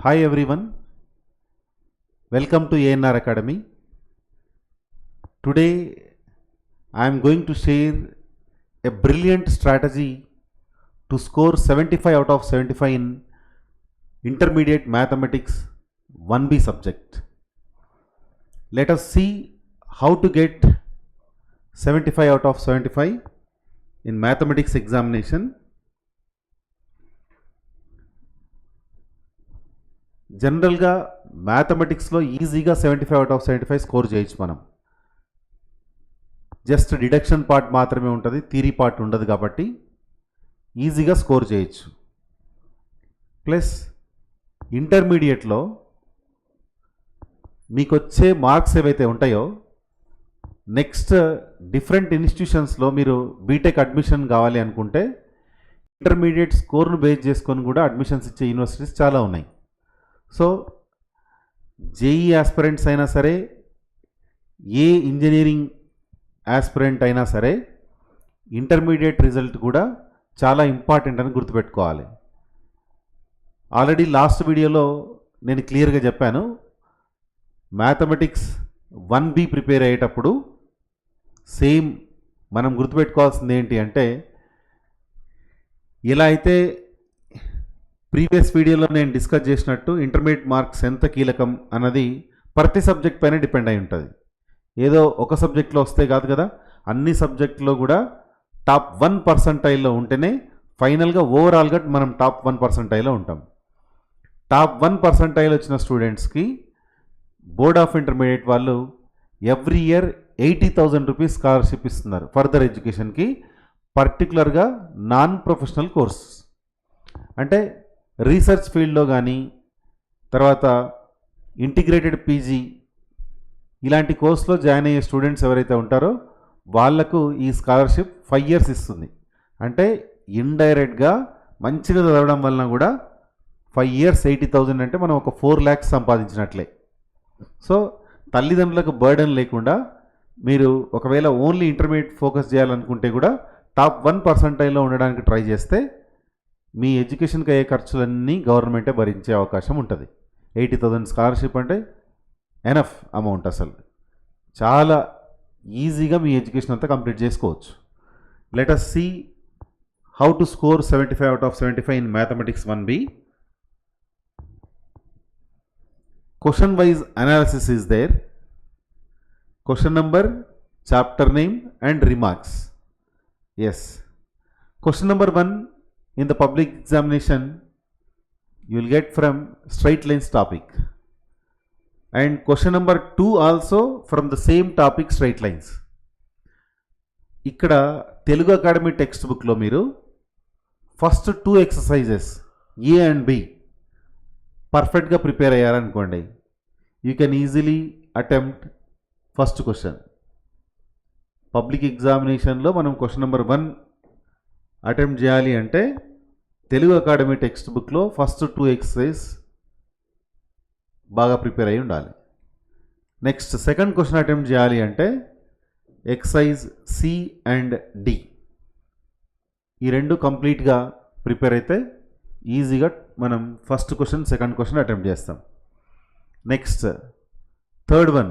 Hi everyone, welcome to ANR Academy. Today I am going to share a brilliant strategy to score 75 out of 75 in Intermediate Mathematics 1B subject. Let us see how to get 75 out of 75 in mathematics examination. జనరల్గా మ్యాథమెటిక్స్లో ఈజీగా 75 out of 75 score చేయొచ్చు. మనం just deduction part మాత్రమే ఉంటుంది, theory part ఉండదు కాబట్టి ఈజీగా score చేయొచ్చు. ప్లస్ ఇంటర్మీడియట్లో మీకు వచ్చే మార్క్స్ ఏవైతే ఉంటాయో నెక్స్ట్ డిఫరెంట్ ఇన్స్టిట్యూషన్స్లో మీరు బీటెక్ అడ్మిషన్ కావాలి అనుకుంటే ఇంటర్మీడియట్ స్కోర్ను బేస్ చేసుకొని కూడా అడ్మిషన్స్ ఇచ్చే యూనివర్సిటీస్ చాలా ఉన్నాయి. సో జేఈ ఆస్పిరెంట్స్ అయినా సరే, ఏ ఇంజనీరింగ్ ఆస్పిరెంట్ అయినా సరే ఇంటర్మీడియట్ రిజల్ట్ కూడా చాలా ఇంపార్టెంట్ అని గుర్తుపెట్టుకోవాలి. ఆల్రెడీ లాస్ట్ వీడియోలో నేను క్లియర్గా చెప్పాను, మ్యాథమెటిక్స్ 1B ప్రిపేర్ అయ్యేటప్పుడు సేమ్ మనం గుర్తుపెట్టుకోవాల్సింది ఏంటి అంటే, ఇలా అయితే ప్రీవియస్ వీడియోలో నేను డిస్కస్ చేసినట్టు ఇంటర్మీడియట్ మార్క్స్ ఎంత కీలకం అన్నది ప్రతి సబ్జెక్ట్ పైన డిపెండ్ అయి ఉంటుంది. ఏదో ఒక సబ్జెక్ట్లో వస్తే కాదు కదా, అన్ని సబ్జెక్టులో కూడా టాప్ 1% ఉంటేనే ఫైనల్గా ఓవరాల్గా మనం టాప్ 1% ఉంటాం. టాప్ 1% వచ్చిన స్టూడెంట్స్కి బోర్డ్ ఆఫ్ ఇంటర్మీడియట్ వాళ్ళు ఎవ్రీ ఇయర్ 80,000 రూపీస్ స్కాలర్షిప్ ఇస్తున్నారు ఫర్దర్ ఎడ్యుకేషన్కి, పర్టికులర్గా నాన్ ప్రొఫెషనల్ కోర్స్. అంటే రీసెర్చ్ ఫీల్డ్లో కానీ, తర్వాత ఇంటిగ్రేటెడ్ పీజీ ఇలాంటి కోర్సులో జాయిన్ అయ్యే స్టూడెంట్స్ ఎవరైతే ఉంటారో వాళ్లకు ఈ స్కాలర్షిప్ 5 years ఇస్తుంది. అంటే ఇండైరెక్ట్గా మంచిగా చదవడం వలన కూడా 5 years 80,000 అంటే మనం ఒక 4 lakhs సంపాదించినట్లే. సో తల్లిదండ్రులకు బర్డెన్ లేకుండా మీరు ఒకవేళ ఓన్లీ ఇంటర్మీడియట్ ఫోకస్ చేయాలనుకుంటే కూడా టాప్ 1% ఉండడానికి ట్రై చేస్తే మీ ఎడ్యుకేషన్కి అయ్యే ఖర్చులన్నీ గవర్నమెంటే భరించే అవకాశం ఉంటుంది. 80,000 స్కాలర్షిప్ అంటే ఎనఫ్ అమౌంట్, అసలు చాలా ఈజీగా మీ ఎడ్యుకేషన్ అంతా కంప్లీట్ చేసుకోవచ్చు. Let us see how to score 75 out of 75 in mathematics 1B. Question wise analysis is there. Question number, chapter name and remarks. Yes. Question number 1 in the public examination you will get from straight lines topic, and question number 2 also from the same topic, straight lines. ఇక్కడ Telugu academy text బుక్లో మీరు first 2 exercises A and B పర్ఫెక్ట్గా prepare అయ్యారనుకోండి, you can easily attempt first question. Public ఎగ్జామినేషన్లో మనం question number 1 attempt చేయాలి అంటే Telugu academy text బుక్లో ఫస్ట్ 2 exercises బాగా ప్రిపేర్ అయి ఉండాలి. నెక్స్ట్ సెకండ్ క్వశ్చన్ అటెంప్ట్ చేయాలి అంటే ఎక్సర్సైజ్ C and D ఈ రెండు కంప్లీట్గా ప్రిపేర్ అయితే ఈజీగా మనం first question second question attempt చేస్తాం. Next third one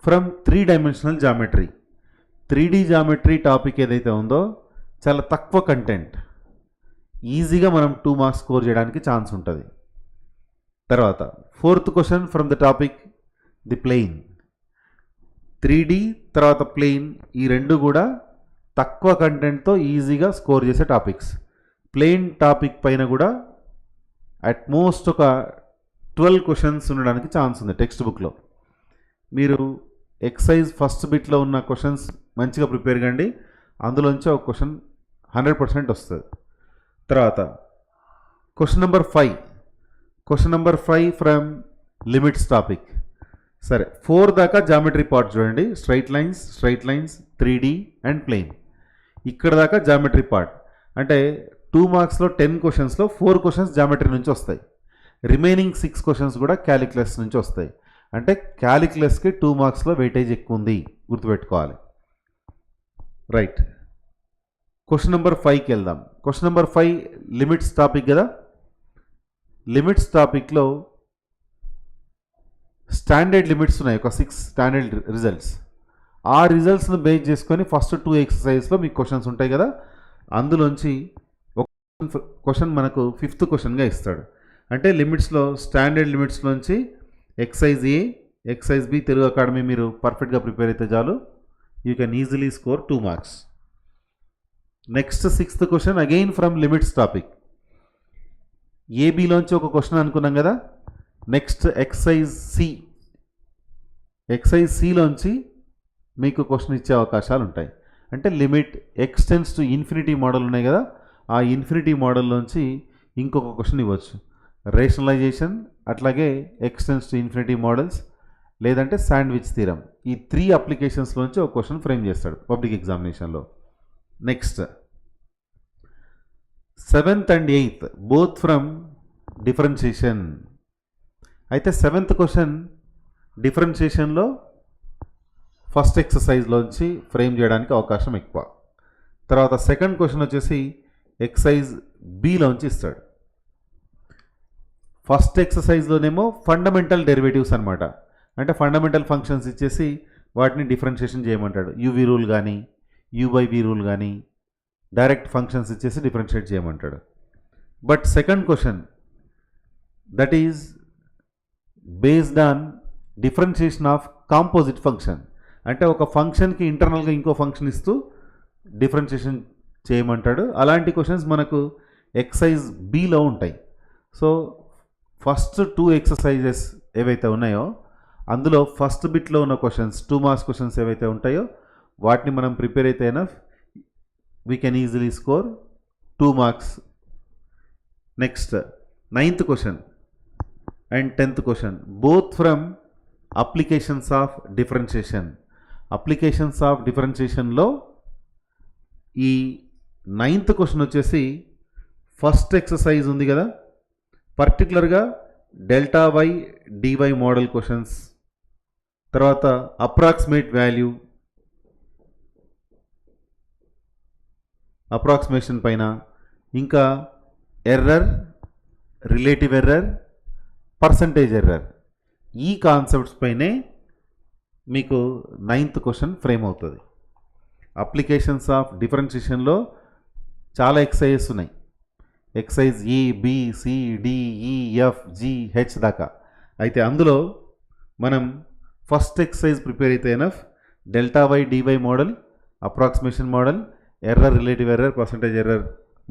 from 3-dimensional geometry. 3D geometry topic ఏదైతే ఉందో చాలా తక్కువ కంటెంట్, ఈజీగా మనం 2 marks స్కోర్ చేయడానికి ఛాన్స్ ఉంటుంది. తర్వాత fourth question from the topic the plain. 3D తర్వాత ప్లెయిన్ ఈ రెండు కూడా తక్కువ కంటెంట్తో ఈజీగా స్కోర్ చేసే టాపిక్స్. ప్లెయిన్ టాపిక్ పైన కూడా అట్మోస్ట్ ఒక 12 questions ఉండడానికి ఛాన్స్ ఉంది టెక్స్ట్ బుక్లో. మీరు ఎక్సైజ్ ఫస్ట్ బిట్లో ఉన్న క్వశ్చన్స్ మంచిగా ప్రిపేర్ కండి, అందులోంచి ఒక క్వశ్చన్ 100% వస్తుంది. తర్వాత question number 5 from limits topic. సరే 4 దాకా జామెట్రీ పార్ట్ చూడండి, straight lines 3D and plain. ఇక్కడ దాకా జామెట్రీ పార్ట్ అంటే 2 marksలో 10 questions 4 questions జామెట్రీ నుంచి వస్తాయి, రిమైనింగ్ 6 questions కూడా క్యాలిక్యులస్ నుంచి వస్తాయి. అంటే క్యాలిక్యులస్కి 2 marksలో వెయిటేజ్ ఎక్కువ ఉంది, గుర్తుపెట్టుకోవాలి. రైట్, క్వశ్చన్ నెంబర్ 5కి వెళ్దాం. క్వశ్చన్ నెంబర్ 5 లిమిట్స్ టాపిక్ కదా. లిమిట్స్ టాపిక్లో స్టాండర్డ్ లిమిట్స్ ఉన్నాయి, ఒక 6 స్టాండర్డ్ రిజల్ట్స్. ఆ రిజల్ట్స్ను బేస్ చేసుకొని ఫస్ట్ 2 ఎక్సర్సైజ్లో మీకు క్వశ్చన్స్ ఉంటాయి కదా, అందులోంచి ఒక క్వశ్చన్ మనకు 5th క్వశ్చన్గా ఇస్తాడు. అంటే లిమిట్స్లో స్టాండర్డ్ లిమిట్స్లోంచి exercise A, exercise B Telugu academy మీరు పర్ఫెక్ట్గా ప్రిపేర్ అయితే చాలు, you can easily score 2 marks. Next 6th question again from limits topic. ఏబీలోంచి ఒక క్వశ్చన్ అనుకున్నాం కదా. నెక్స్ట్ ఎక్సైజ్ సి, ఎక్సైజ్ సిలోంచి మీకు క్వశ్చన్ ఇచ్చే అవకాశాలు ఉంటాయి. అంటే limit x tends to infinity model ఉన్నాయి కదా, ఆ ఇన్ఫినిటీ మోడల్లోంచి ఇంకొక క్వశ్చన్ ఇవ్వచ్చు. రేషనలైజేషన్, అట్లాగే ఎక్స్టెన్స్ టు ఇన్ఫినిటీ మోడల్స్, లేదంటే శాండ్విచ్ థీరం. ఈ 3 అప్లికేషన్స్లోంచి ఒక క్వశ్చన్ ఫ్రేమ్ చేస్తాడు పబ్లిక్ ఎగ్జామినేషన్లో. Next 7th and 8th both from differentiation. అయితే 7th క్వశ్చన్ డిఫరెన్షియేషన్లో ఫస్ట్ ఎక్సర్సైజ్లోంచి ఫ్రేమ్ చేయడానికి అవకాశం ఎక్కువ. తర్వాత 2nd క్వశ్చన్ వచ్చేసి ఎక్సర్సైజ్ బిలోంచి ఇస్తాడు. ఫస్ట్ ఎక్సర్సైజ్లోనేమో ఫండమెంటల్ డెరివేటివ్స్ అనమాట, అంటే ఫండమెంటల్ ఫంక్షన్స్ ఇచ్చేసి వాటిని డిఫరెన్షియేషన్ చేయమంటాడు. యువి రూల్ కానీ, యు/వి రూల్ కానీ, డైరెక్ట్ ఫంక్షన్స్ ఇచ్చేసి డిఫరెన్షియేట్ చేయమంటాడు. But 2nd question that is based on differentiation of composite function, అంటే ఒక ఫంక్షన్కి ఇంటర్నల్గా ఇంకో ఫంక్షన్ ఇస్తూ డిఫరెన్షియేషన్ చేయమంటాడు. అలాంటి క్వశ్చన్స్ మనకు ఎక్సైజ్ బిలో ఉంటాయి. సో ఫస్ట్ 2 ఎక్సర్సైజెస్ ఏవైతే ఉన్నాయో అందులో ఫస్ట్ బిట్లో ఉన్న క్వశ్చన్స్ 2 మార్క్స్ క్వశ్చన్స్ ఏవైతే ఉంటాయో వాటిని మనం ప్రిపేర్ అయితే enough, we can easily score 2 marks. Next 9th question and 10th question both from applications of differentiation. Applications of డిఫరెన్షియేషన్లో ఈ 9th క్వశ్చన్ వచ్చేసి ఫస్ట్ ఎక్సర్సైజ్ ఉంది కదా, పర్టికులర్గా delta y dy model questions, తర్వాత అప్రాక్సిమేట్ వాల్యూ, అప్రాక్సిమేషన్ పైన, ఇంకా error, relative error, percentage error, ఈ కాన్సెప్ట్స్ పైనే మీకు 9th క్వశ్చన్ ఫ్రేమ్ అవుతుంది. అప్లికేషన్స్ ఆఫ్ డిఫరెన్షియేషన్లో చాలా ఎక్సైజెస్ ఉన్నాయి, exercise A, B, C, D, ఈ, ఎఫ్, జి, హెచ్ దాకా. అయితే అందులో మనం ఫస్ట్ ఎక్సైజ్ ప్రిపేర్ అయితే enough, delta y dy model, approximation model, error, relative error, percentage error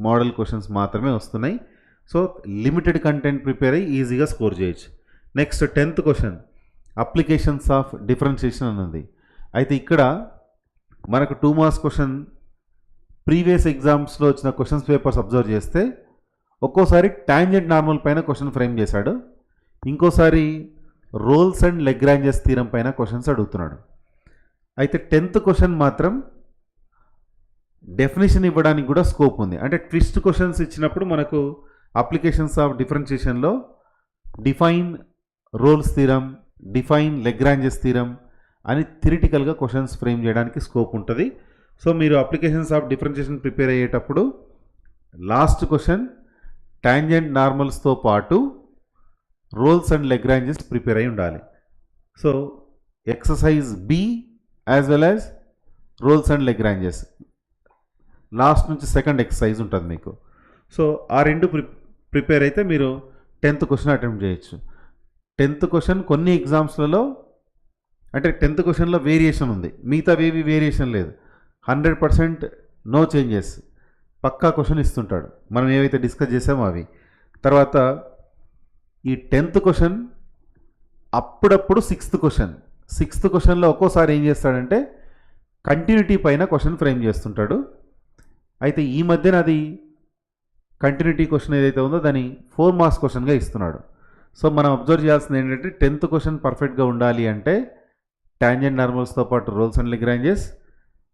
model questions మాత్రమే వస్తున్నాయి. సో లిమిటెడ్ కంటెంట్ ప్రిపేర్ అయ్యి ఈజీగా స్కోర్ చేయొచ్చు. Next 10th question applications of differentiation అన్నది. అయితే ఇక్కడ మనకు 2 మార్క్స్ క్వశ్చన్ ప్రీవియస్ ఎగ్జామ్స్లో వచ్చిన క్వశ్చన్స్ పేపర్స్ అబ్జర్వ్ చేస్తే ఒక్కోసారి టాంజెంట్ నార్మల్ పైన క్వశ్చన్ ఫ్రేమ్ చేశాడు, ఇంకోసారి రోల్స్ అండ్ లెగ్రాంజెస్ థీరం పైన క్వశ్చన్స్ అడుగుతున్నాడు. అయితే 10th క్వశ్చన్ మాత్రం డెఫినేషన్ ఇవ్వడానికి కూడా స్కోప్ ఉంది. అంటే ట్విస్ట్ క్వశ్చన్స్ ఇచ్చినప్పుడు మనకు అప్లికేషన్స్ ఆఫ్ డిఫరెన్షియేషన్లో define Rolle's theorem, define Lagrange's theorem అని థియరిటికల్గా క్వశ్చన్స్ ఫ్రేమ్ చేయడానికి స్కోప్ ఉంటుంది. సో మీరు అప్లికేషన్స్ ఆఫ్ డిఫరెన్షియేషన్ ప్రిపేర్ అయ్యేటప్పుడు లాస్ట్ క్వశ్చన్ టాంజెంట్ నార్మల్స్తో పాటు రోల్స్ అండ్ లెగ్రాంజెస్ ప్రిపేర్ అయి ఉండాలి. So exercise B as well as Rolle's and Lagrange's last నుంచి 2nd ఎక్సర్సైజ్ ఉంటుంది మీకు. సో ఆ 2 ప్రిపేర్ అయితే మీరు 10th క్వశ్చన్ అటెంప్ట్ చేయొచ్చు. 10th క్వశ్చన్ కొన్ని ఎగ్జామ్స్లలో అంటే 10th క్వశ్చన్లో వేరియేషన్ ఉంది, మిగతావేవి వేరియేషన్ లేదు, 100% నో చేంజెస్, పక్కా క్వశ్చన్ ఇస్తుంటాడు మనం ఏవైతే డిస్కస్ చేసామో అవి. తర్వాత ఈ 10th క్వశ్చన్ అప్పుడప్పుడు 6th క్వశ్చన్లో ఒక్కోసారి ఏం చేస్తాడంటే కంటిన్యూటీ పైన క్వశ్చన్ ఫ్రేమ్ చేస్తుంటాడు. అయితే ఈ మధ్యన అది కంటిన్యూటీ క్వశ్చన్ ఏదైతే ఉందో దాన్ని 4 మార్క్స్ క్వశ్చన్గా ఇస్తున్నాడు. సో మనం అబ్జర్వ్ చేయాల్సింది ఏంటంటే 10th క్వశ్చన్ పర్ఫెక్ట్గా ఉండాలి అంటే టాంజెంట్ నార్మల్స్తో పాటు Rolle's and Lagrange's.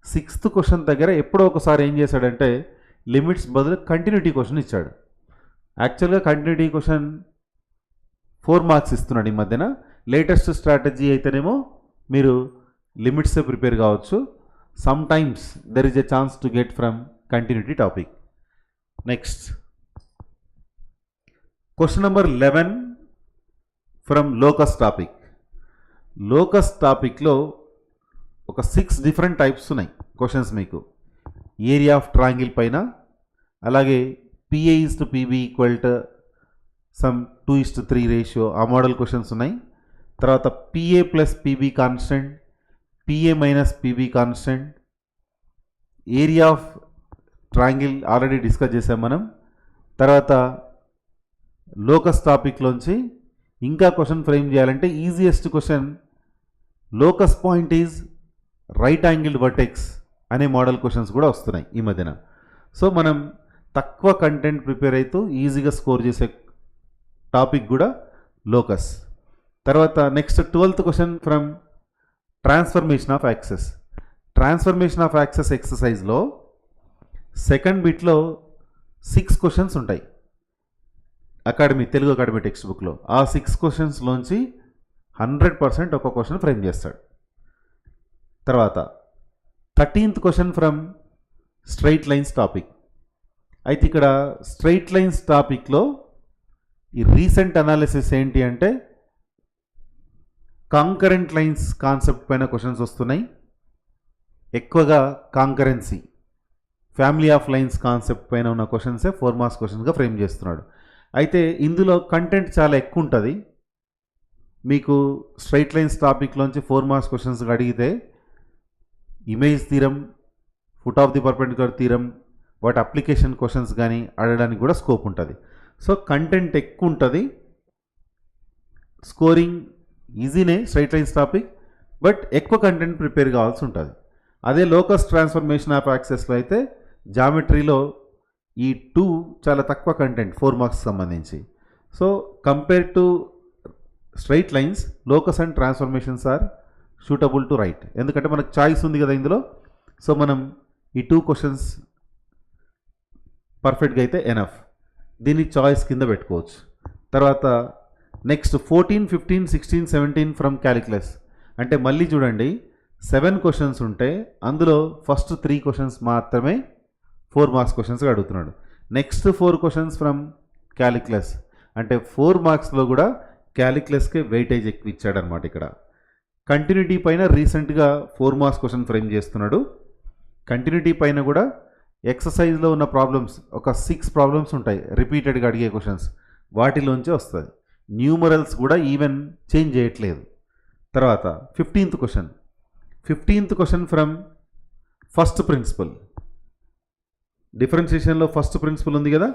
6th question దగ్గర ఎప్పుడో ఒకసారి ఏం చేశాడంటే లిమిట్స్ బదులు కంటిన్యూటీ క్వశ్చన్ ఇచ్చాడు. యాక్చువల్గా కంటిన్యూటీ క్వశ్చన్ 4 మార్క్స్ ఇస్తున్నాడు ఈ మధ్యన. లేటెస్ట్ స్ట్రాటజీ అయితేనేమో మీరు లిమిట్స్ ప్రిపేర్ కావచ్చు. Some times there is a chance to get from continuity topic. Next question number 11 from locus topic. Locus టాపిక్లో ఒక 6 డిఫరెంట్ టైప్స్ ఉన్నాయి క్వశ్చన్స్ మీకు. ఏరియా ఆఫ్ ట్రయాంగిల్ పైన, అలాగే PA is to PB equal to some 2:3 ratio, ఆ model questions ఉన్నాయి. తర్వాత PA plus PB constant, PA minus PB constant, area of triangle already discuss చేసాం మనం. తర్వాత లోకస్ టాపిక్లోంచి ఇంకా క్వశ్చన్ ఫ్రేమ్ చేయాలంటే easiest question locus point is right angled vertex అనే model questions కూడా వస్తున్నాయి ఈ మధ్యన. సో మనం తక్కువ కంటెంట్ ప్రిపేర్ అవుతూ ఈజీగా స్కోర్ చేసే టాపిక్ కూడా లోకస్. తర్వాత next 12th question from transformation of axes. Transformation of axes ఎక్సర్సైజ్లో సెకండ్ బిట్లో 6 క్వశ్చన్స్ ఉంటాయి తెలుగు అకాడమీ టెక్స్ట్ బుక్లో. ఆ 6 క్వశ్చన్స్లోంచి 100% ఒక క్వశ్చన్ ఫ్రేమ్ చేస్తాడు. తర్వాత 13th question from straight lines topic. అయితే ఇక్కడ స్ట్రైట్ లైన్స్ టాపిక్లో ఈ రీసెంట్ అనాలిసిస్ ఏంటి అంటే కాంకరెంట్ లైన్స్ కాన్సెప్ట్ పైన క్వశ్చన్స్ వస్తున్నాయి. ఎక్కువగా concurrency, family of lines concept పైన ఉన్న క్వశ్చన్సే 4 మార్క్స్ క్వశ్చన్స్గా ఫ్రేమ్ చేస్తున్నాడు. అయితే ఇందులో కంటెంట్ చాలా ఎక్కువ ఉంటుంది. మీకు స్ట్రైట్ లైన్స్ టాపిక్లోంచి 4 మార్క్స్ క్వశ్చన్స్ అడిగితే image theorem, foot of the perpendicular theorem, వాటి అప్లికేషన్ క్వశ్చన్స్ కానీ అడగడానికి కూడా స్కోప్ ఉంటుంది. సో కంటెంట్ ఎక్కువ ఉంటుంది, స్కోరింగ్ ఈజీనే స్ట్రైట్ లైన్స్ టాపిక్, బట్ ఎక్కువ కంటెంట్ ప్రిపేర్ కావాల్సి ఉంటుంది. అదే లోకస్ ట్రాన్స్ఫర్మేషన్ ఆఫ్ యాక్సెస్లో అయితే జామెట్రీలో ఈ 2 చాలా తక్కువ కంటెంట్ 4 మార్క్స్ సంబంధించి. So compare to straight lines, locus and transformations are suitable to write. ఎందుకంటే మనకు చాయిస్ ఉంది కదా ఇందులో. సో మనం ఈ 2 క్వశ్చన్స్ పర్ఫెక్ట్గా అయితే ఎనఫ్, దీన్ని చాయిస్ కింద పెట్టుకోవచ్చు. తర్వాత నెక్స్ట్ 14, 15, 16, 17 ఫ్రమ్ క్యాలిక్యులస్. అంటే మళ్ళీ చూడండి 7 క్వశ్చన్స్ ఉంటే అందులో ఫస్ట్ 3 క్వశ్చన్స్ మాత్రమే 4 మార్క్స్ క్వశ్చన్స్గా అడుగుతున్నాడు. Next 4 questions from calculus. అంటే 4 మార్క్స్లో కూడా క్యాలిక్యులస్కే వెయిటేజ్ ఎక్కువ ఇచ్చాడనమాట. ఇక్కడ కంటిన్యూటీ పైన రీసెంట్గా 4 మార్క్స్ క్వశ్చన్ ఫ్రేమ్ చేస్తున్నాడు. కంటిన్యూటీ పైన కూడా ఎక్సర్సైజ్లో ఉన్న ప్రాబ్లమ్స్ ఒక 6 ప్రాబ్లమ్స్ ఉంటాయి రిపీటెడ్గా అడిగే క్వశ్చన్స్, వాటిలోంచి వస్తుంది. న్యూమరల్స్ కూడా ఈవెన్ చేంజ్ చేయట్లేదు. తర్వాత 15th question from first principle. డిఫరెన్షియేషన్లో ఫస్ట్ ప్రిన్సిపల్ ఉంది కదా,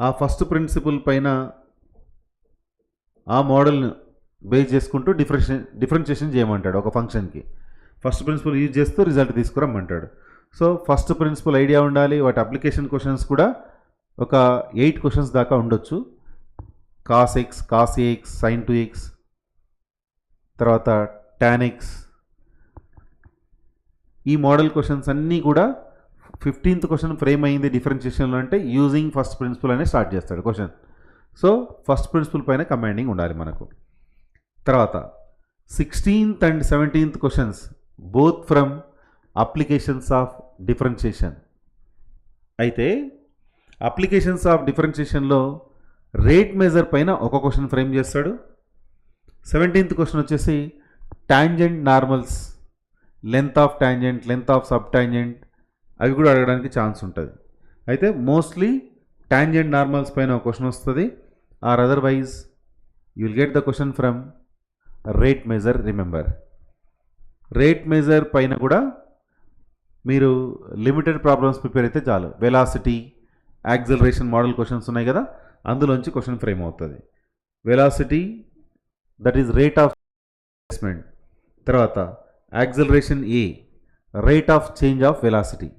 ఆ ఫస్ట్ ప్రిన్సిపల్ పైన ఆ మోడల్ని బేస్ చేసుకుంటూ డిఫరెన్షియేషన్ చేయమంటాడు. ఒక ఫంక్షన్కి ఫస్ట్ ప్రిన్సిపల్ యూజ్ చేస్తూ రిజల్ట్ తీసుకురమ్మంటాడు. సో ఫస్ట్ ప్రిన్సిపల్ ఐడియా ఉండాలి. వాటి అప్లికేషన్ క్వశ్చన్స్ కూడా ఒక 8 క్వశ్చన్స్ దాకా ఉండొచ్చు. Cos x, cos a x, sine 2x, తర్వాత tan x. ఈ మోడల్ క్వశ్చన్స్ అన్నీ కూడా 15th క్వశ్చన్ ఫ్రేమ్ అయింది డిఫరెన్షియేషన్లో అంటే యూజింగ్ ఫస్ట్ ప్రిన్సిపల్ అనే స్టార్ట్ చేస్తాడు క్వశ్చన్. సో ఫస్ట్ ప్రిన్సిపల్ పైన కమాండింగ్ ఉండాలి మనకు. తర్వాత 16th and 17th questions both from applications of differentiation. అయితే అప్లికేషన్స్ ఆఫ్ డిఫరెన్షియేషన్లో రేట్ మెజర్ పైన ఒక క్వశ్చన్ ఫ్రేమ్ చేస్తాడు. 17th క్వశ్చన్ వచ్చేసి tangent normals, length of tangent, length of sub tangent, అవి కూడా అడగడానికి ఛాన్స్ ఉంటుంది. అయితే మోస్ట్లీ టాంజెంట్ నార్మల్స్ పైన ఒక క్వశ్చన్ వస్తుంది. Or otherwise you will get the question from rate measure. Remember, rate measure పైన కూడా మీరు లిమిటెడ్ ప్రాబ్లమ్స్ ప్రిపేర్ అయితే చాలు. వెలాసిటీ, యాక్సలరేషన్ మోడల్ క్వశ్చన్స్ ఉన్నాయి కదా, అందులోంచి క్వశ్చన్ ఫ్రేమ్ అవుతుంది. Velocity that is rate of displacement. తర్వాత acceleration A, rate of change of velocity.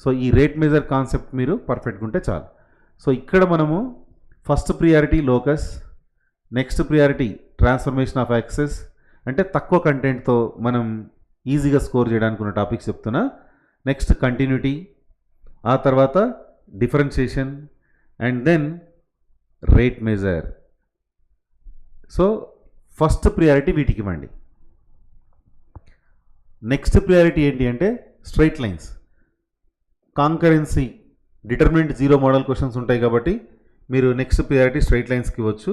So ఈ రేట్ మెజర్ కాన్సెప్ట్ మీరు పర్ఫెక్ట్గా ఉంటే చాలు. సో ఇక్కడ మనము first priority locus, next priority transformation of axes, అంటే తక్కువ కంటెంట్తో మనం ఈజీగా స్కోర్ చేయడానికి ఉన్న టాపిక్స్ చెప్తున్నా. నెక్స్ట్ కంటిన్యూటీ, ఆ తర్వాత differentiation, and then rate measure. So first priority వీటికి ఇవ్వండి. నెక్స్ట్ ప్రియారిటీ ఏంటి అంటే straight lines, concurrency, determinant 0 model questions ఉంటాయి కాబట్టి మీరు నెక్స్ట్ ప్రియారిటీ స్ట్రైట్ లైన్స్కి ఇవ్వచ్చు.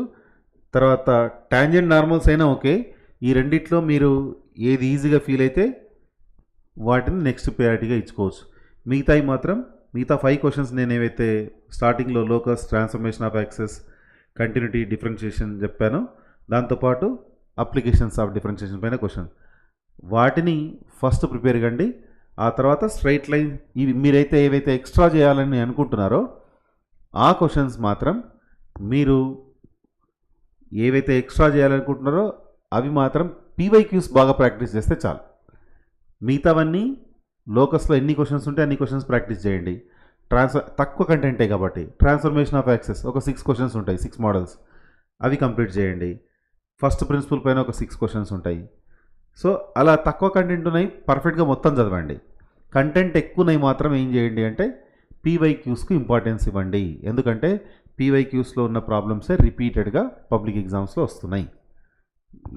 తర్వాత టాంజెంట్ నార్మల్స్ అయినా ఓకే. ఈ రెండిట్లో మీరు ఏది ఈజీగా ఫీల్ అయితే వాటిని నెక్స్ట్ ప్రియారిటీగా ఇచ్చుకోవచ్చు. మిగతా 5 క్వశ్చన్స్ నేను ఏవైతే స్టార్టింగ్లో locus, transformation of access, continuity, differentiation చెప్పానో దాంతోపాటు అప్లికేషన్స్ ఆఫ్ డిఫరెన్షియేషన్ పైన క్వశ్చన్, వాటిని ఫస్ట్ ప్రిపేర్ కండి. ఆ తర్వాత స్ట్రైట్ లైన్ ఇవి మీరైతే ఏవైతే ఎక్స్ట్రా చేయాలని అనుకుంటున్నారో ఆ క్వశ్చన్స్ మాత్రం మీరు ఏవైతే ఎక్స్ట్రా చేయాలనుకుంటున్నారో అవి మాత్రం పీవైక్యూస్ బాగా ప్రాక్టీస్ చేస్తే చాలు. మిగతావన్నీ లోకస్లో ఎన్ని క్వశ్చన్స్ ఉంటే అన్ని క్వశ్చన్స్ ప్రాక్టీస్ చేయండి. తక్కువ కంటెంటే కాబట్టి ట్రాన్స్ఫర్మేషన్ ఆఫ్ యాక్సెస్ ఒక 6 క్వశ్చన్స్ ఉంటాయి, 6 మోడల్స్, అవి కంప్లీట్ చేయండి. ఫస్ట్ ప్రిన్సిపల్ పైన ఒక 6 క్వశ్చన్స్ ఉంటాయి. సో అలా తక్కువ కంటెంట్ ఉన్నాయి, పర్ఫెక్ట్గా మొత్తం చదవండి. కంటెంట్ ఎక్కువ ఉన్నాయి మాత్రం ఏం చేయండి అంటే పీవైక్యూస్కు ఇంపార్టెన్స్ ఇవ్వండి. ఎందుకంటే పీవైక్యూస్లో ఉన్న ప్రాబ్లమ్సే రిపీటెడ్గా పబ్లిక్ ఎగ్జామ్స్లో వస్తున్నాయి.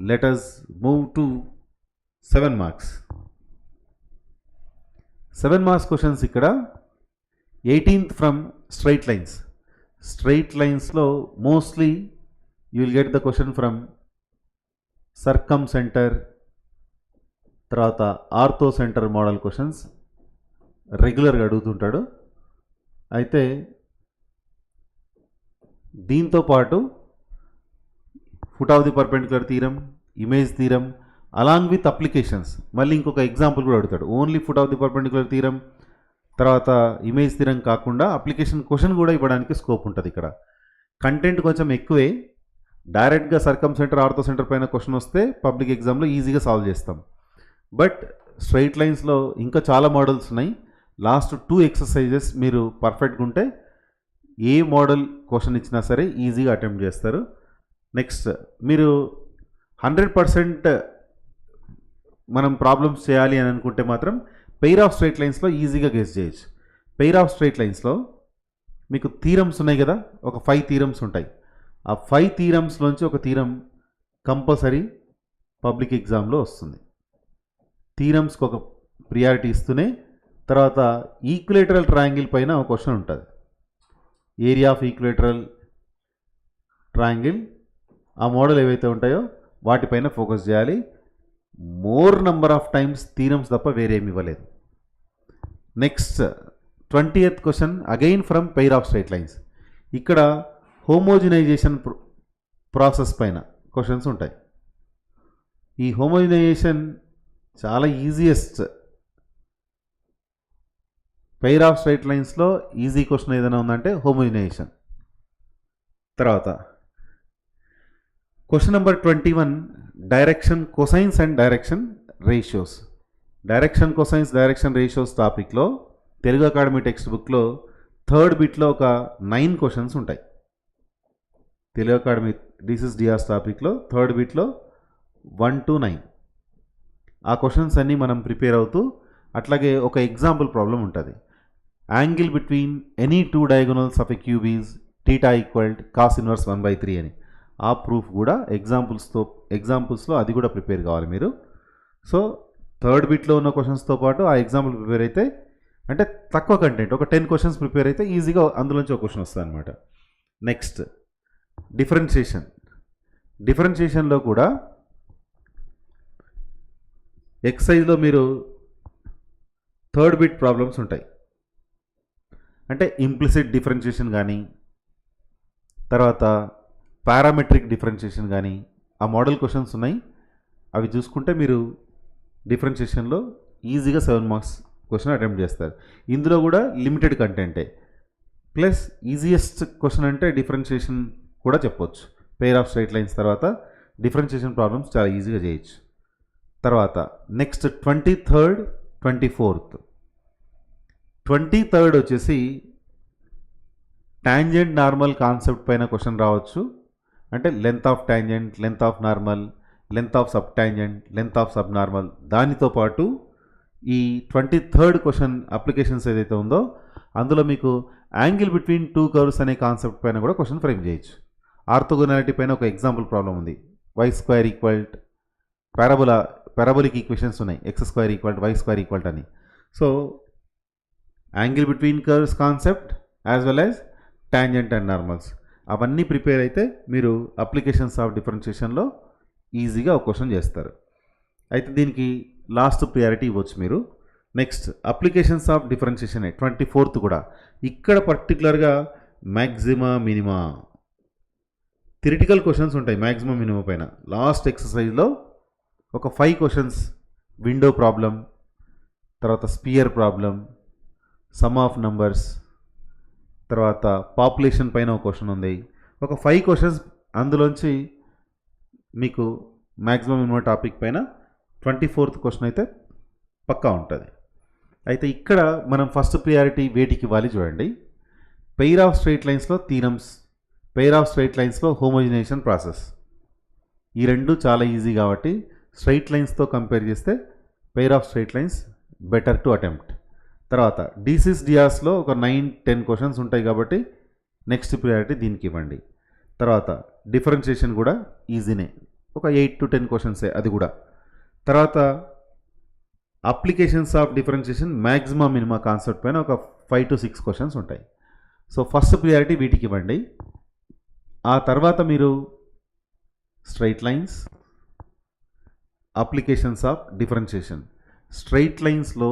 Let us move to 7 marks. 7 marks questions ఇక్కడ 18th ఫ్రమ్ స్ట్రైట్ లైన్స్. స్ట్రైట్ లైన్స్లో mostly you will get the question from circumcentre, తర్వాత ఆర్థో సెంటర్ మోడల్ క్వశ్చన్స్ రెగ్యులర్గా అడుగుతుంటాడు. అయితే దీంతో పాటు foot of the perpendicular theorem, image theorem along with applications, మళ్ళీ ఇంకొక ఎగ్జాంపుల్ కూడా అడుగుతాడు. Only foot of the perpendicular theorem తర్వాత ఇమేజ్ థీరం కాకుండా అప్లికేషన్ క్వశ్చన్ కూడా ఇవ్వడానికి స్కోప్ ఉంటుంది. ఇక్కడ కంటెంట్ కొంచెం ఎక్కువే. డైరెక్ట్గా సర్కమ్ సెంటర్, ఆర్థో సెంటర్ పైన క్వశ్చన్ వస్తే పబ్లిక్ ఎగ్జామ్లో ఈజీగా సాల్వ్ చేస్తాం. బట్ స్ట్రైట్ లైన్స్లో ఇంకా చాలా మోడల్స్ ఉన్నాయి. లాస్ట్ 2 ఎక్సర్సైజెస్ మీరు పర్ఫెక్ట్గా ఉంటే ఏ మోడల్ క్వశ్చన్ ఇచ్చినా సరే ఈజీగా అటెంప్ట్ చేస్తారు. నెక్స్ట్ మీరు 100% మనం ప్రాబ్లమ్స్ చేయాలి అని అనుకుంటే మాత్రం పెయిర్ ఆఫ్ స్ట్రైట్ లైన్స్లో ఈజీగా గెస్ చేయొచ్చు. పెయిర్ ఆఫ్ స్ట్రైట్ లైన్స్లో మీకు థీరమ్స్ ఉన్నాయి కదా, ఒక 5 థీరమ్స్ ఉంటాయి. ఆ 5 థీరమ్స్లోంచి ఒక థీరం కంపల్సరీ పబ్లిక్ ఎగ్జామ్లో వస్తుంది. థీరమ్స్కి ఒక ప్రియారిటీ ఇస్తూనే తర్వాత ఈక్విలేటరల్ ట్రయాంగిల్ పైన ఒక క్వశ్చన్ ఉంటుంది. ఏరియా ఆఫ్ ఈక్విలేటరల్ ట్రయాంగిల్, ఆ మోడల్ ఏవైతే ఉంటాయో వాటిపైన ఫోకస్ చేయాలి. More number of times theorems తప్ప వేరేమి ఇవ్వలేదు. Next 20th question again from pair of straight lines. ఇక్కడ హోమోజినైజేషన్ ప్రాసెస్ పైన క్వశ్చన్స్ ఉంటాయి. ఈ హోమోజినైజేషన్ చాలా ఈజియెస్ట్. పెయిర్ ఆఫ్ స్ట్రైట్ లైన్స్లో ఈజీ క్వశ్చన్ ఏదైనా ఉందంటే హోమోజినైజేషన్. తర్వాత question number 21 direction cosines and direction ratios. Direction cosines, direction ratios టాపిక్లో తెలుగు అకాడమీ టెక్స్ట్ బుక్లో 3rd బిట్లో ఒక 9 క్వశ్చన్స్ ఉంటాయి. తెలుగు అకాడమీ డిసిస్ డిఆర్స్ టాపిక్లో 3rd బిట్లో 1 to 9 ఆ క్వశ్చన్స్ అన్నీ మనం ప్రిపేర్ అవుతూ, అట్లాగే ఒక ఎగ్జాంపుల్ ప్రాబ్లం ఉంటుంది. Angle between any 2 diagonals of a cube is theta equal cos inverse 1/3 అని. ఆ ప్రూఫ్ కూడా ఎగ్జాంపుల్స్లో అది కూడా ప్రిపేర్ కావాలి మీరు. సో 3rd బిట్లో ఉన్న క్వశ్చన్స్తో పాటు ఆ ఎగ్జాంపుల్ ప్రిపేర్ అయితే, అంటే తక్కువ కంటెంట్ ఒక 10 క్వశ్చన్స్ ప్రిపేర్ అయితే ఈజీగా అందులోంచి ఒక క్వశ్చన్ వస్తుంది అనమాట. Next differentiation. డిఫరెన్షియేషన్లో కూడా ఎక్సైజ్లో మీరు 3rd బిట్ ప్రాబ్లమ్స్ ఉంటాయి. అంటే ఇంప్లిసిట్ డిఫరెన్షియేషన్ కానీ, తర్వాత పారామెట్రిక్ డిఫరెన్షియేషన్ కానీ ఆ మోడల్ క్వశ్చన్స్ ఉన్నాయి. అవి చూసుకుంటే మీరు డిఫరెన్షియేషన్లో ఈజీగా 7 మార్క్స్ క్వశ్చన్ అటెంప్ట్ చేస్తారు. ఇందులో కూడా లిమిటెడ్ కంటెంటే, ప్లస్ ఈజియెస్ట్ క్వశ్చన్ అంటే డిఫరెన్షియేషన్ కూడా చెప్పొచ్చు. పెయిర్ ఆఫ్ స్ట్రైట్ లైన్స్ తర్వాత డిఫరెన్షియేషన్ ప్రాబ్లమ్స్ చాలా ఈజీగా చేయొచ్చు. తర్వాత నెక్స్ట్ 23rd 24th. 23rd వచ్చేసి టాంజెంట్ నార్మల్ కాన్సెప్ట్ పైన క్వశ్చన్ రావచ్చు. అంటే length of tangent, length of normal, length of sub tangent, length of sub normal. దానితో పాటు ఈ 23rd క్వశ్చన్ అప్లికేషన్స్ ఏదైతే ఉందో అందులో మీకు యాంగిల్ బిట్వీన్ 2 కర్వ్స్ అనే కాన్సెప్ట్ పైన కూడా క్వశ్చన్ ఫ్రేమ్ చేయొచ్చు. ఆర్థోగోనాలిటీ పైన ఒక ఎగ్జాంపుల్ ప్రాబ్లం ఉంది. y² ఈక్వల్ పారాబోలిక్ ఈక్వేషన్స్ ఉన్నాయి, x² ఈక్వల్ y² ఈక్వల్ అని. So angle between curves concept as well as tangent and normals. అవన్నీ ప్రిపేర్ అయితే మీరు అప్లికేషన్స్ ఆఫ్ డిఫరెన్షియేషన్లో ఈజీగా ఒక క్వశ్చన్ చేస్తారు. అయితే దీనికి లాస్ట్ ప్రియారిటీ ఇవ్వచ్చు మీరు. Next applications of differentiation 24th కూడా ఇక్కడ పర్టికులర్గా మ్యాక్సిమా మినిమా థియరిటికల్ క్వశ్చన్స్ ఉంటాయి. మ్యాక్సిమం మినిమం పైన లాస్ట్ ఎక్సర్సైజ్లో ఒక 5 క్వశ్చన్స్, విండో ప్రాబ్లం, తర్వాత sphere problem, sum of numbers, తర్వాత పాపులేషన్ పైన ఒక క్వశ్చన్ ఉంది. ఒక 5 క్వశ్చన్స్ అందులోంచి మీకు మ్యాక్సిమం మినిమం టాపిక్ పైన 24th క్వశ్చన్ అయితే పక్కా ఉంటుంది. అయితే ఇక్కడ మనం ఫస్ట్ ప్రియారిటీ వేటికి ఇవ్వాలి చూడండి. పెయిర్ ఆఫ్ స్ట్రైట్ లైన్స్లో థీరమ్స్, పెయిర్ ఆఫ్ స్ట్రైట్ లైన్స్లో హోమోజినేషన్ ప్రాసెస్. ఈ రెండు చాలా ఈజీ కాబట్టి స్ట్రైట్ లైన్స్తో కంపేర్ చేస్తే pair of straight lines better to attempt. తర్వాత డీసీస్ డిఆర్స్లో ఒక 9-10 క్వశ్చన్స్ ఉంటాయి కాబట్టి నెక్స్ట్ ప్రియారిటీ దీనికి ఇవ్వండి. తర్వాత డిఫరెన్షియేషన్ కూడా ఈజీనే, ఒక 8 to 10 క్వశ్చన్సే అది కూడా. తర్వాత applications of differentiation maximum minima concept పైన ఒక 5 to 6 క్వశ్చన్స్ ఉంటాయి. సో ఫస్ట్ ప్రియారిటీ వీటికి ఇవ్వండి. ఆ తర్వాత మీరు straight lines, applications of differentiation. Straight లైన్స్లో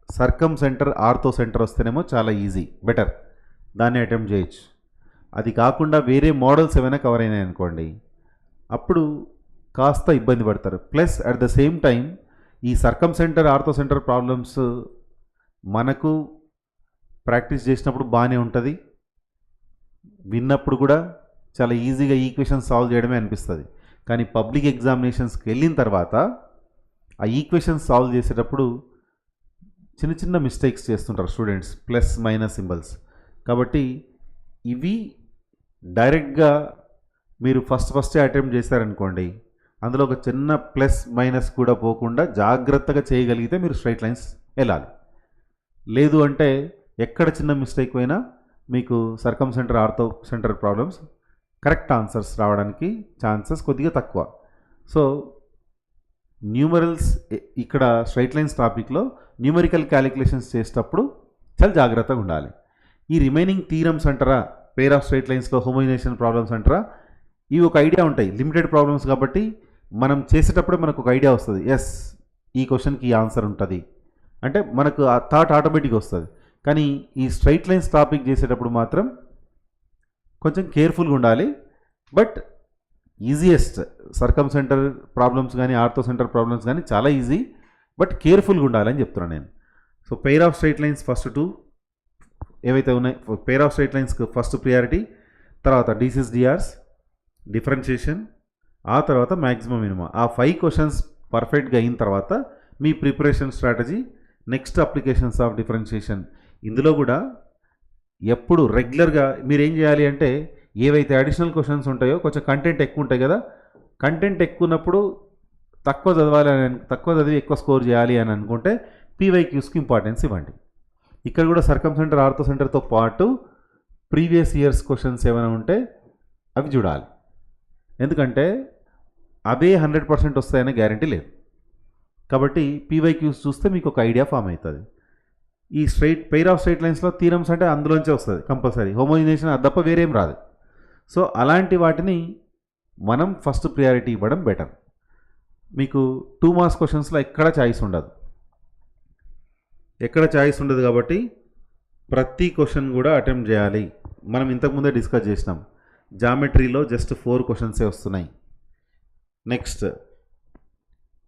సర్కమ్ సెంటర్, ఆర్థో సెంటర్ వస్తేనేమో చాలా ఈజీ, బెటర్, దాన్ని అటెంప్ట్ చేయొచ్చు. అది కాకుండా వేరే మోడల్స్ ఏమైనా కవర్ అయినాయి అనుకోండి, అప్పుడు కాస్త ఇబ్బంది పడతారు. Plus at the same time ఈ సర్కమ్ సెంటర్, ఆర్థో సెంటర్ ప్రాబ్లమ్స్ మనకు ప్రాక్టీస్ చేసినప్పుడు బాగానే ఉంటుంది, విన్నప్పుడు కూడా చాలా ఈజీగా ఈక్వేషన్స్ సాల్వ్ చేయడమే అనిపిస్తుంది. కానీ పబ్లిక్ ఎగ్జామినేషన్స్కి వెళ్ళిన తర్వాత ఆ ఈక్వేషన్స్ సాల్వ్ చేసేటప్పుడు చిన్న చిన్న మిస్టేక్స్ చేస్తుంటారు స్టూడెంట్స్, ప్లస్ మైనస్ సింబల్స్. కాబట్టి ఇవి డైరెక్ట్గా మీరు ఫస్టే అటెంప్ట్ చేశారనుకోండి, అందులో ఒక చిన్న ప్లస్ మైనస్ కూడా పోకుండా జాగ్రత్తగా చేయగలిగితే మీరు స్ట్రైట్ లైన్స్ వెళ్ళాలి. లేదు అంటే ఎక్కడ చిన్న మిస్టేక్ అయినా మీకు circumcentre, orthocentre problems correct answers రావడానికి ఛాన్సెస్ కొద్దిగా తక్కువ. సో న్యూమరల్స్ ఇక్కడ స్ట్రైట్ లైన్స్ టాపిక్లో న్యూమరికల్ క్యాలిక్యులేషన్స్ చేసేటప్పుడు చాలా జాగ్రత్తగా ఉండాలి. ఈ రిమైనింగ్ థీరమ్స్ అంటారా, పెయిర్ ఆఫ్ స్ట్రైట్ లైన్స్లో హోమోజినేషన్ ప్రాబ్లమ్స్ అంటారా, ఇవి ఒక ఐడియా ఉంటాయి, లిమిటెడ్ ప్రాబ్లమ్స్ కాబట్టి మనం చేసేటప్పుడే మనకు ఒక ఐడియా వస్తుంది. ఎస్, ఈ క్వశ్చన్కి ఈ ఆన్సర్ ఉంటుంది అంటే మనకు ఆ థాట్ ఆటోమేటిక్గా వస్తుంది. కానీ ఈ స్ట్రైట్ లైన్స్ టాపిక్ చేసేటప్పుడు మాత్రం కొంచెం కేర్ఫుల్గా ఉండాలి. But easiest circumcentre problems కానీ, ఆర్థో సెంటర్ ప్రాబ్లమ్స్ కానీ చాలా ఈజీ, బట్ కేర్ఫుల్గా ఉండాలని చెప్తున్నాను నేను. So pair of straight lines first 2 ఏవైతే ఉన్నాయి, పెయిర్ ఆఫ్ స్ట్రైట్ లైన్స్కి ఫస్ట్ ప్రియారిటీ, తర్వాత డీసీస్ డిఆర్స్, డిఫరెన్షియేషన్, ఆ తర్వాత మ్యాక్సిమం మినిమం. ఆ 5 క్వశ్చన్స్ పర్ఫెక్ట్గా అయిన తర్వాత మీ preparation strategy next applications of differentiation. ఇందులో కూడా ఎప్పుడు రెగ్యులర్గా మీరు ఏం చేయాలి అంటే, ఏవైతే అడిషనల్ క్వశ్చన్స్ ఉంటాయో కొంచెం కంటెంట్ ఎక్కువ ఉంటాయి కదా, కంటెంట్ ఎక్కువ ఉన్నప్పుడు తక్కువ చదివి ఎక్కువ స్కోర్ చేయాలి అని అనుకుంటే పీవైక్యూస్కి ఇంపార్టెన్స్ ఇవ్వండి. ఇక్కడ కూడా సర్కమ్ సెంటర్, ఆర్థో సెంటర్తో పాటు ప్రీవియస్ ఇయర్స్ క్వశ్చన్స్ ఏమైనా ఉంటే అవి చూడాలి. ఎందుకంటే అదే 100% వస్తాయనే గ్యారంటీ లేదు. కాబట్టి పీవైక్యూస్ చూస్తే మీకు ఒక ఐడియా ఫామ్ అవుతుంది. ఈ పెయిర్ ఆఫ్ స్ట్రైట్ లైన్స్లో థీరమ్స్ అంటే అందులోంచే వస్తుంది కంపల్సరీ, హోమోజినేషన్ అది తప్ప వేరేం రాదు. సో అలాంటి వాటిని మనం ఫస్ట్ ప్రియారిటీ ఇవ్వడం బెటర్. మీకు 2 మార్క్స్ క్వశ్చన్స్లో ఎక్కడ ఛాయిస్ ఉండదు కాబట్టి ప్రతి క్వశ్చన్ కూడా అటెంప్ట్ చేయాలి. మనం ఇంతకుముందే డిస్కస్ చేసినాం, జామెట్రీలో జస్ట్ 4 క్వశ్చన్సే వస్తున్నాయి. నెక్స్ట్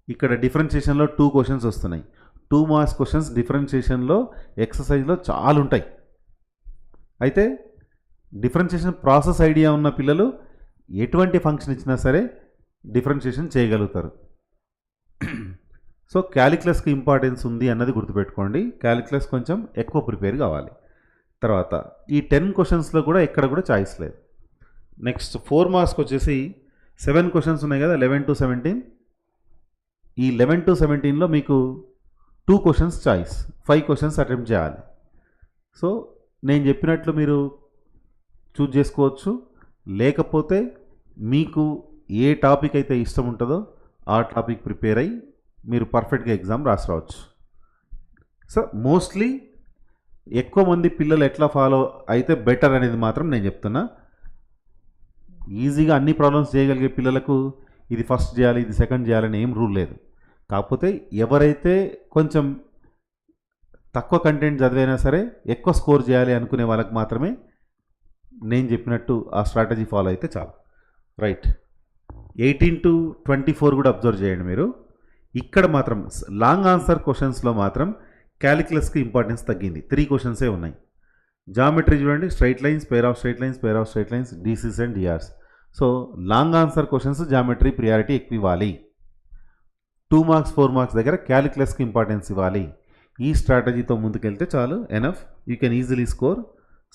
ఇక్కడ డిఫరెన్షియేషన్లో 2 క్వశ్చన్స్ వస్తున్నాయి. 2 మార్క్స్ క్వశ్చన్స్ డిఫరెన్షియేషన్లో ఎక్సర్సైజ్లో చాలా ఉంటాయి. అయితే డిఫరెన్షియేషన్ ప్రాసెస్ ఐడియా ఉన్న పిల్లలు ఎటువంటి ఫంక్షన్ ఇచ్చినా సరే డిఫరెన్షియేషన్ చేయగలుగుతారు. సో క్యాలిక్యులస్కి ఇంపార్టెన్స్ ఉంది అన్నది గుర్తుపెట్టుకోండి. క్యాలిక్యులస్ కొంచెం ఎక్కువ ప్రిపేర్ కావాలి. తర్వాత ఈ 10 క్వశ్చన్స్లో కూడా ఎక్కడ కూడా చాయిస్ లేదు. నెక్స్ట్ 4 మార్క్స్కి వచ్చేసి 7 క్వశ్చన్స్ ఉన్నాయి కదా, 11 to 17. ఈ 11 to 17లో మీకు 2 క్వశ్చన్స్ చాయిస్, 5 క్వశ్చన్స్ అటెంప్ట్ చేయాలి. సో నేను చెప్పినట్లు మీరు చూజ్ చేసుకోవచ్చు, లేకపోతే మీకు ఏ టాపిక్ అయితే ఇష్టం ఉంటుందో ఆ టాపిక్ ప్రిపేర్ అయ్యి మీరు పర్ఫెక్ట్గా ఎగ్జామ్ రావచ్చు. సో మోస్ట్లీ ఎక్కువ మంది పిల్లలు ఎట్లా ఫాలో అయితే బెటర్ అనేది మాత్రం నేను చెప్తున్నా. ఈజీగా అన్ని ప్రాబ్లమ్స్ చేయగలిగే పిల్లలకు ఇది ఫస్ట్ చేయాలి, ఇది సెకండ్ చేయాలని ఏం రూల్ లేదు. కాకపోతే ఎవరైతే కొంచెం తక్కువ కంటెంట్ చదివైనా సరే ఎక్కువ స్కోర్ చేయాలి అనుకునే వాళ్ళకి మాత్రమే నేను చెప్పినట్టు ఆ స్ట్రాటజీ ఫాలో అయితే చాలు. రైట్, 18 to 24 కూడా అబ్జర్వ్ చేయండి మీరు. ఇక్కడ మాత్రం లాంగ్ ఆన్సర్ క్వశ్చన్స్లో మాత్రం క్యాలిక్యులస్కి ఇంపార్టెన్స్ తగ్గింది. 3 క్వశ్చన్సే ఉన్నాయి. జామెట్రీ చూడండి, straight lines, pair of straight lines, pair of straight lines, DCs and DRs. So long answer questions geometry priority ఎక్కువ ఇవ్వాలి. 2 మార్క్స్ 4 మార్క్స్ దగ్గర క్యాలిక్యులస్కి ఇంపార్టెన్స్ ఇవ్వాలి. ఈ స్ట్రాటజీతో ముందుకెళ్తే చాలు, enough. You can easily score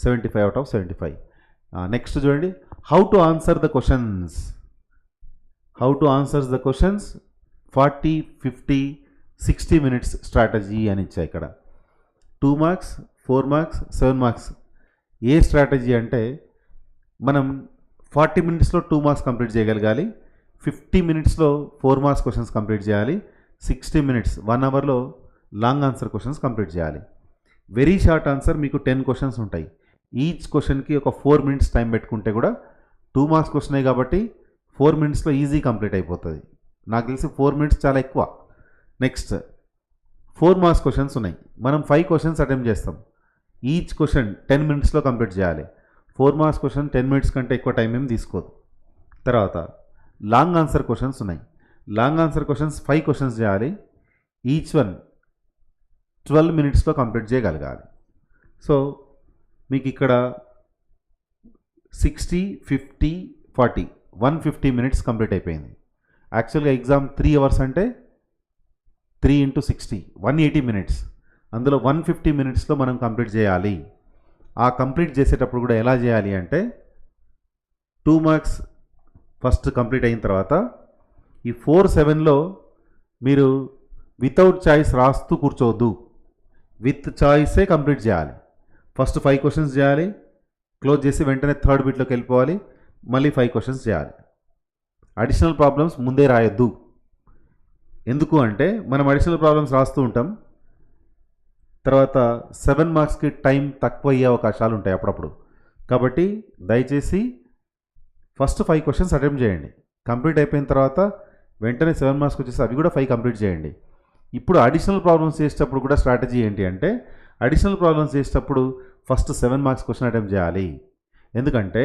75 out of 75. Next చూడండి, how to answer the questions. How to answers the questions 40, 50, 60 minutes strategy అని ఇచ్చా ఇక్కడ. 2 మార్క్స్ 4 మార్క్స్ 7 మార్క్స్. ఏ స్ట్రాటజీ అంటే మనం 40 minutesలో 2 మార్క్స్ కంప్లీట్ చేయగలగాలి, 50 minutesలో 4 మార్క్స్ క్వశ్చన్స్ కంప్లీట్ చేయాలి, 60 minutes 1 అవర్లో లాంగ్ ఆన్సర్ క్వశ్చన్స్ కంప్లీట్ చేయాలి. వెరీ షార్ట్ ఆన్సర్ మీకు 10 క్వశ్చన్స్ ఉంటాయి. ఈచ్ క్వశ్చన్కి ఒక 4 minutes టైం పెట్టుకుంటే కూడా 2 మార్క్స్ క్వశ్చనే కాబట్టి 4 minutesలో ఈజీ కంప్లీట్ అయిపోతుంది. నాకు తెలిసి 4 minutes చాలా ఎక్కువ. నెక్స్ట్ 4 మార్క్స్ క్వశ్చన్స్ ఉన్నాయి. మనం 5 క్వశ్చన్స్ అటెంప్ట్ చేస్తాం. ఈచ్ క్వశ్చన్ 10 minutesలో కంప్లీట్ చేయాలి. 4 మార్క్స్ క్వశ్చన్ 10 minutes కంటే ఎక్కువ టైం ఏం తీసుకోదు. తర్వాత లాంగ్ ఆన్సర్ క్వశ్చన్స్ ఉన్నాయి. లాంగ్ ఆన్సర్ క్వశ్చన్స్ 5 క్వశ్చన్స్ చేయాలి. ఈచ్ వన్ 12 minutesలో కంప్లీట్ చేయగలగాలి. సో మీకు ఇక్కడ 60, 50, 40 150 minutes కంప్లీట్ అయిపోయింది. యాక్చువల్గా ఎగ్జామ్ 3 hours అంటే 3 into 60 180 minutes. అందులో 150 minutesలో మనం కంప్లీట్ చేయాలి. ఆ కంప్లీట్ చేసేటప్పుడు కూడా ఎలా చేయాలి అంటే 2 మార్క్స్ ఫస్ట్ కంప్లీట్ అయిన తర్వాత ఈ 4-7లో మీరు వితౌట్ చాయిస్ రాస్తూ కూర్చోవద్దు, విత్ చాయిసే కంప్లీట్ చేయాలి. ఫస్ట్ 5 క్వశ్చన్స్ చేయాలి, క్లోజ్ చేసి వెంటనే థర్డ్ బిట్లోకి వెళ్ళిపోవాలి, మళ్ళీ 5 క్వశ్చన్స్ చేయాలి. అడిషనల్ ప్రాబ్లమ్స్ ముందే రాయొద్దు. ఎందుకు అంటే మనం అడిషనల్ ప్రాబ్లమ్స్ రాస్తూ ఉంటాం, తర్వాత 7 మార్క్స్కి టైం తక్కువ అయ్యే అవకాశాలు ఉంటాయి అప్పుడప్పుడు. కాబట్టి దయచేసి ఫస్ట్ 5 క్వశ్చన్స్ అటెంప్ట్ చేయండి. కంప్లీట్ అయిపోయిన తర్వాత వెంటనే 7 మార్క్స్కి వచ్చేసి అవి కూడా 5 కంప్లీట్ చేయండి. ఇప్పుడు అడిషనల్ ప్రాబ్లమ్స్ చేసేటప్పుడు కూడా స్ట్రాటజీ ఏంటి అంటే అడిషనల్ ప్రాబ్లమ్స్ చేసేటప్పుడు ఫస్ట్ 7 మార్క్స్ క్వశ్చన్ అటెంప్ట్ చేయాలి. ఎందుకంటే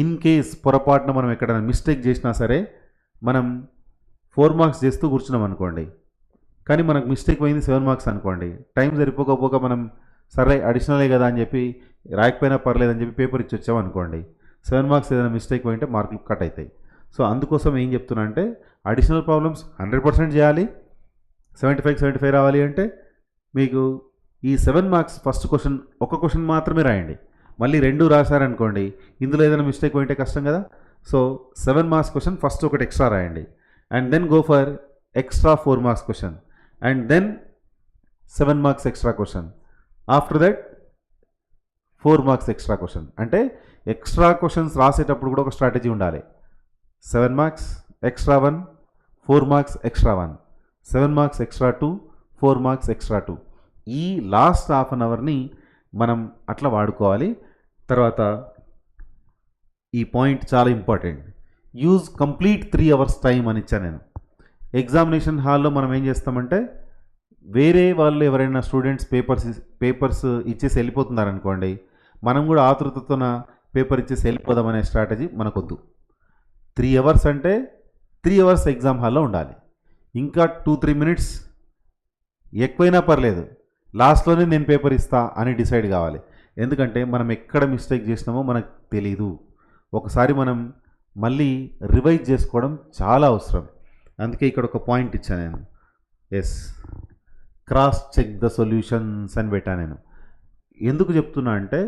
ఇన్ కేస్ పొరపాటున మనం ఎక్కడైనా మిస్టేక్ చేసినా సరే మనం 4 మార్క్స్ చేస్తూ కూర్చున్నాం అనుకోండి, కానీ మనకు మిస్టేక్ పోయింది 7 మార్క్స్ అనుకోండి, టైం సరిపోకపోక మనం సరే అడిషనలే కదా అని చెప్పి రాయకపోయినా పర్లేదని చెప్పి పేపర్ ఇచ్చి వచ్చాం అనుకోండి, 7 మార్క్స్ ఏదైనా మిస్టేక్ పోయింటే మార్కులు కట్ అవుతాయి. సో అందుకోసం ఏం చెప్తున్నా అంటే అడిషనల్ ప్రాబ్లమ్స్ 100% చేయాలి. 75 రావాలి అంటే మీకు ఈ 7 మార్క్స్ ఫస్ట్ క్వశ్చన్ ఒక క్వశ్చన్ మాత్రమే రాయండి. మళ్ళీ 2 రాశారనుకోండి, ఇందులో ఏదైనా మిస్టేక్ పోయింటే కష్టం కదా. సో 7 మార్క్స్ క్వశ్చన్ ఫస్ట్ ఒకటి ఎక్స్ట్రా రాయండి, and then go for extra 4 marks question, and then 7 marks extra question. After that 4 marks extra question. అంటే ఎక్స్ట్రా క్వశ్చన్స్ రాసేటప్పుడు కూడా ఒక స్ట్రాటజీ ఉండాలి. 7 marks extra 1, 4 marks extra 1, 7 marks extra 2, 4 marks extra 2. ఈ last half an అవర్ని మనం అట్లా వాడుకోవాలి. తర్వాత ఈ పాయింట్ చాలా important, use complete 3 hours time అని ఇచ్చాను నేను. ఎగ్జామినేషన్ హాల్లో మనం ఏం చేస్తామంటే వేరే వాళ్ళు ఎవరైనా స్టూడెంట్స్ పేపర్స్ ఇచ్చేసి వెళ్ళిపోతున్నారనుకోండి, మనం కూడా ఆతృతతోన పేపర్ ఇచ్చేసి వెళ్ళిపోదామనే స్ట్రాటజీ మనకొద్దు. 3 hours అంటే 3 hours ఎగ్జామ్ హాల్లో ఉండాలి. ఇంకా 2-3 minutes ఎక్కువైనా పర్లేదు, లాస్ట్లోనే నేను పేపర్ ఇస్తా అని డిసైడ్ కావాలి. ఎందుకంటే మనం ఎక్కడ మిస్టేక్ చేసినామో మనకు తెలీదు. ఒకసారి మనం మళ్ళీ రివైజ్ చేసుకోవడం చాలా అవసరం. అందుకే ఇక్కడ ఒక పాయింట్ ఇచ్చాను నేను, yes cross check the solutions అని పెట్టాను నేను. ఎందుకు చెప్తున్నా అంటే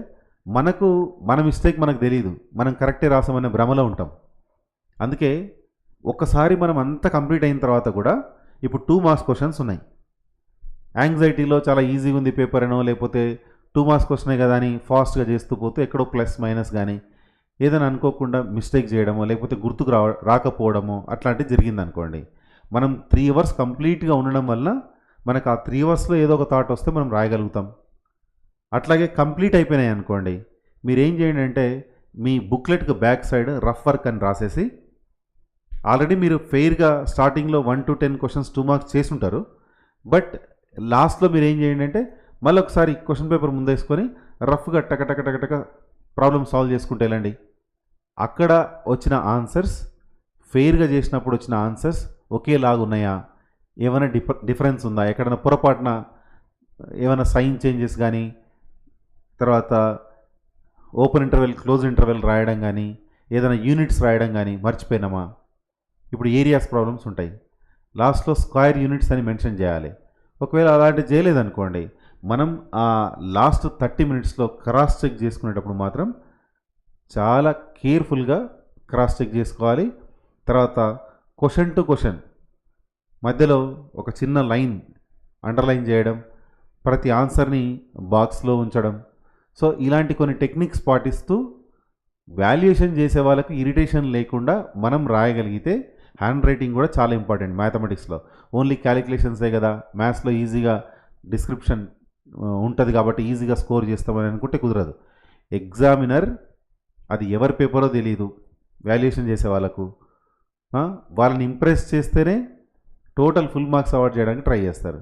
మన మిస్టేక్ మనకు తెలియదు, మనం కరెక్టే రాసామనే భ్రమలో ఉంటాం. అందుకే ఒక్కసారి మనం అంతా కంప్లీట్ అయిన తర్వాత కూడా ఇప్పుడు 2 మార్క్స్ క్వశ్చన్స్ ఉన్నాయి. యాంగ్జైటీలో చాలా ఈజీగా ఉంది పేపర్ అనో, లేకపోతే 2 మార్క్స్ క్వశ్చనే కదా అని ఫాస్ట్గా చేస్తూ పోతే ఎక్కడో ప్లస్ మైనస్ కానీ ఏదైనా అనుకోకుండా మిస్టేక్ చేయడమో, లేకపోతే గుర్తుకు రాకపోవడమో అట్లాంటివి జరిగింది అనుకోండి, మనం 3 hours కంప్లీట్గా ఉండడం వల్ల మనకు ఆ 3 hours ఏదో ఒక థాట్ వస్తే మనం రాయగలుగుతాం. అట్లాగే కంప్లీట్ అయిపోయినాయి అనుకోండి, మీరు ఏం చేయండి అంటే మీ బుక్లెట్కి బ్యాక్ సైడ్ రఫ్ వర్క్ అని రాసేసి, ఆల్రెడీ మీరు ఫెయిర్గా స్టార్టింగ్లో 1 to 10 క్వశ్చన్స్ 2 మార్క్స్ చేసి ఉంటారు. బట్ లాస్ట్లో మీరు ఏం చేయండి అంటే మళ్ళీ ఒకసారి క్వశ్చన్ పేపర్ ముందేసుకొని రఫ్గా టక ప్రాబ్లమ్ సాల్వ్ చేసుకుంటే వెళ్ళండి. అక్కడ వచ్చిన ఆన్సర్స్, ఫెయిర్గా చేసినప్పుడు వచ్చిన ఆన్సర్స్ ఒకేలాగా ఉన్నాయా, ఏమైనా డిఫరెన్స్ ఉందా, ఎక్కడైనా పొరపాటున ఏమైనా సైన్ చేంజెస్ కానీ, తర్వాత ఓపెన్ ఇంటర్వెల్ క్లోజ్ ఇంటర్వెల్ రాయడం కానీ, ఏదైనా యూనిట్స్ రాయడం కానీ మర్చిపోయినామా. ఇప్పుడు ఏరియాస్ ప్రాబ్లమ్స్ ఉంటాయి, లాస్ట్లో స్క్వేర్ యూనిట్స్ అని మెన్షన్ చేయాలి. ఒకవేళ అలాంటివి చేయలేదనుకోండి, మనం ఆ లాస్ట్ 30 minutesలో క్రాస్ చెక్ చేసుకునేటప్పుడు మాత్రం చాలా కేర్ఫుల్గా క్రాస్ చెక్ చేసుకోవాలి. తర్వాత క్వశ్చన్ టు క్వశ్చన్ మధ్యలో ఒక చిన్న లైన్ అండర్లైన్ చేయడం, ప్రతి ఆన్సర్ని బాక్స్లో ఉంచడం. సో ఇలాంటి కొన్ని టెక్నిక్స్ పాటిస్తూ వాల్యుయేషన్ చేసే వాళ్ళకి ఇరిటేషన్ లేకుండా మనం రాయగలిగితే, హ్యాండ్ రైటింగ్ కూడా చాలా ఇంపార్టెంట్ మ్యాథమెటిక్స్లో. ఓన్లీ క్యాలిక్యులేషన్సే కదా, మ్యాథ్స్లో ఈజీగా డిస్క్రిప్షన్ ఉంటుంది కాబట్టి ఈజీగా స్కోర్ చేస్తామని అనుకుంటే కుదరదు. ఎగ్జామినర్ అది ఎవరి పేపరో తెలియదు, వాల్యుయేషన్ చేసే వాళ్ళకు వాళ్ళని ఇంప్రెస్ చేస్తేనే టోటల్ ఫుల్ మార్క్స్ అవార్డ్ చేయడానికి ట్రై చేస్తారు.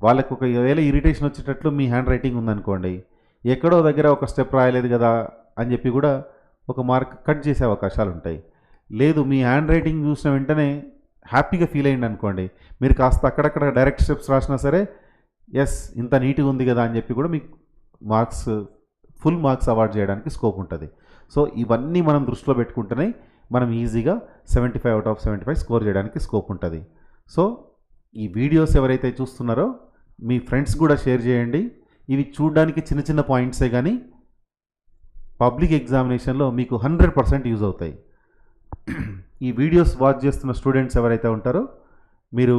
వాళ్ళకు ఒకవేళ ఇరిటేషన్ వచ్చేటట్లు మీ హ్యాండ్ రైటింగ్ ఉందనుకోండి, ఎక్కడో దగ్గర ఒక స్టెప్ రాయలేదు కదా అని చెప్పి కూడా ఒక మార్క్ కట్ చేసే అవకాశాలు ఉంటాయి. లేదు, మీ హ్యాండ్ రైటింగ్ చూసిన వెంటనే హ్యాపీగా ఫీల్ అయ్యింది అనుకోండి, మీరు కాస్త అక్కడక్కడ డైరెక్ట్ స్టెప్స్ రాసినా సరే ఎస్ ఇంత నీట్గా ఉంది కదా అని చెప్పి కూడా మీకు మార్క్స్, ఫుల్ మార్క్స్ అవార్డ్ చేయడానికి స్కోప్ ఉంటుంది. సో ఇవన్నీ మనం దృష్టిలో పెట్టుకుంటేనే మనం ఈజీగా 75 out of 75 స్కోర్ చేయడానికి స్కోప్ ఉంటుంది. సో ఈ వీడియోస్ ఎవరైతే చూస్తున్నారో మీ ఫ్రెండ్స్ కూడా షేర్ చేయండి. ఇవి చూడడానికి చిన్న చిన్న పాయింట్సే కానీ పబ్లిక్ ఎగ్జామినేషన్లో మీకు 100% యూజ్ అవుతాయి. ఈ వీడియోస్ వాచ్ చేస్తున్న స్టూడెంట్స్ ఎవరైతే ఉంటారో మీరు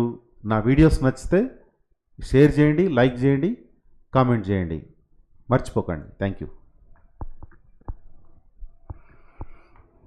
నా వీడియోస్ నచ్చితే షేర్ చేయండి, లైక్ చేయండి, కామెంట్ చేయండి, మర్చిపోకండి. Thank you.